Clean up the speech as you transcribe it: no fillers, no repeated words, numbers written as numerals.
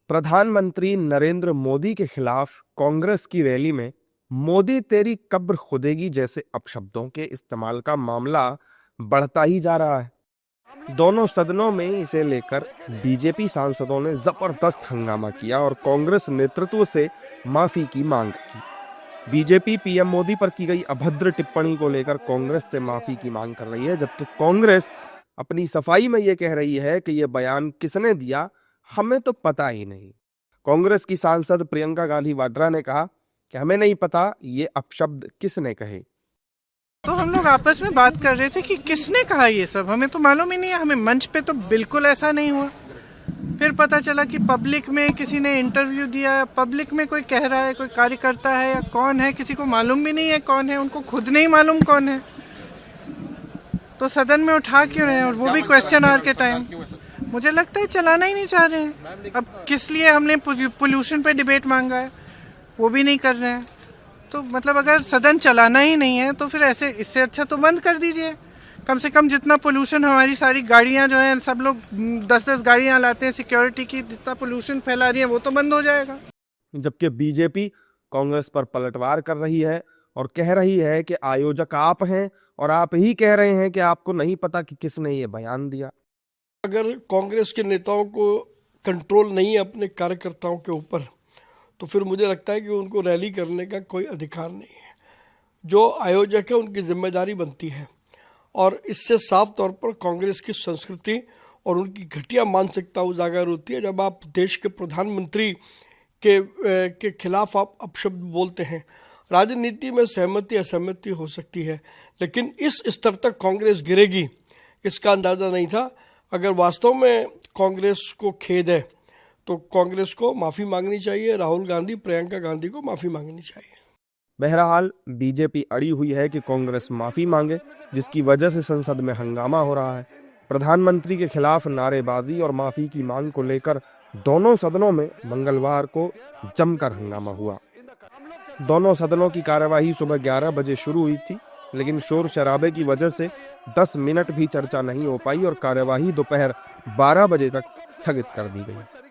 प्रधानमंत्री नरेंद्र मोदी के खिलाफ कांग्रेस की रैली में मोदी तेरी कब्र खुदेगी जैसे अपशब्दों के इस्तेमाल का मामला बढ़ता ही जा रहा है। दोनों सदनों में इसे लेकर बीजेपी सांसदों ने जबरदस्त हंगामा किया और कांग्रेस नेतृत्व से माफी की मांग की। बीजेपी पीएम मोदी पर की गई अभद्र टिप्पणी को लेकर कांग्रेस से माफी की मांग कर रही है, जबकि कांग्रेस अपनी सफाई में यह कह रही है कि यह बयान किसने दिया हमें तो पता ही नहीं। कांग्रेस की सांसद प्रियंका गांधी वाड्रा ने कहा कि हमें नहीं पता ये अपशब्द किसने कहे। तो हम लोग आपस में बात कर रहे थे कि किसने कहा ये सब, हमें तो मालूम ही नहीं है। हमें मंच पे तो बिल्कुल ऐसा नहीं हुआ। फिर पता चला कि पब्लिक में किसी ने इंटरव्यू दिया, पब्लिक में कोई कह रहा है, कोई कार्यकर्ता है या कौन है, किसी को मालूम भी नहीं है कौन है, उनको खुद नहीं मालूम कौन है। तो सदन में उठा क्यों रहे हैं, और वो भी क्वेश्चन आवर के टाइम। मुझे लगता है चलाना ही नहीं चाह रहे हैं। अब किस लिए हमने पोल्यूशन पे डिबेट मांगा है, वो भी नहीं कर रहे हैं। तो मतलब अगर सदन चलाना ही नहीं है तो फिर ऐसे, इससे अच्छा तो बंद कर दीजिए। कम से कम जितना पोल्यूशन, हमारी सारी गाड़ियां जो हैं, सब लोग 10-10 गाड़ियां लाते हैं सिक्योरिटी की, जितना पोल्यूशन फैला रही है वो तो बंद हो जाएगा। जबकि बीजेपी कांग्रेस पर पलटवार कर रही है और कह रही है कि आयोजक आप हैं और आप ही कह रहे हैं कि आपको नहीं पता कि किसने ये बयान दिया। अगर कांग्रेस के नेताओं को कंट्रोल नहीं है अपने कार्यकर्ताओं के ऊपर, तो फिर मुझे लगता है कि उनको रैली करने का कोई अधिकार नहीं है। जो आयोजक है उनकी जिम्मेदारी बनती है, और इससे साफ तौर पर कांग्रेस की संस्कृति और उनकी घटिया मानसिकता उजागर होती है। जब आप देश के प्रधानमंत्री के खिलाफ आप अपशब्द बोलते हैं। राजनीति में सहमति असहमति हो सकती है, लेकिन इस स्तर तक कांग्रेस गिरेगी इसका अंदाज़ा नहीं था। अगर वास्तव में कांग्रेस को खेद है तो कांग्रेस को माफ़ी मांगनी चाहिए, राहुल गांधी, प्रियंका गांधी को माफ़ी मांगनी चाहिए। बहरहाल बीजेपी अड़ी हुई है कि कांग्रेस माफी मांगे, जिसकी वजह से संसद में हंगामा हो रहा है। प्रधानमंत्री के खिलाफ नारेबाजी और माफी की मांग को लेकर दोनों सदनों में मंगलवार को जमकर हंगामा हुआ। दोनों सदनों की कार्यवाही सुबह 11 बजे शुरू हुई थी, लेकिन शोर शराबे की वजह से 10 मिनट भी चर्चा नहीं हो पाई और कार्यवाही दोपहर 12 बजे तक स्थगित कर दी गई।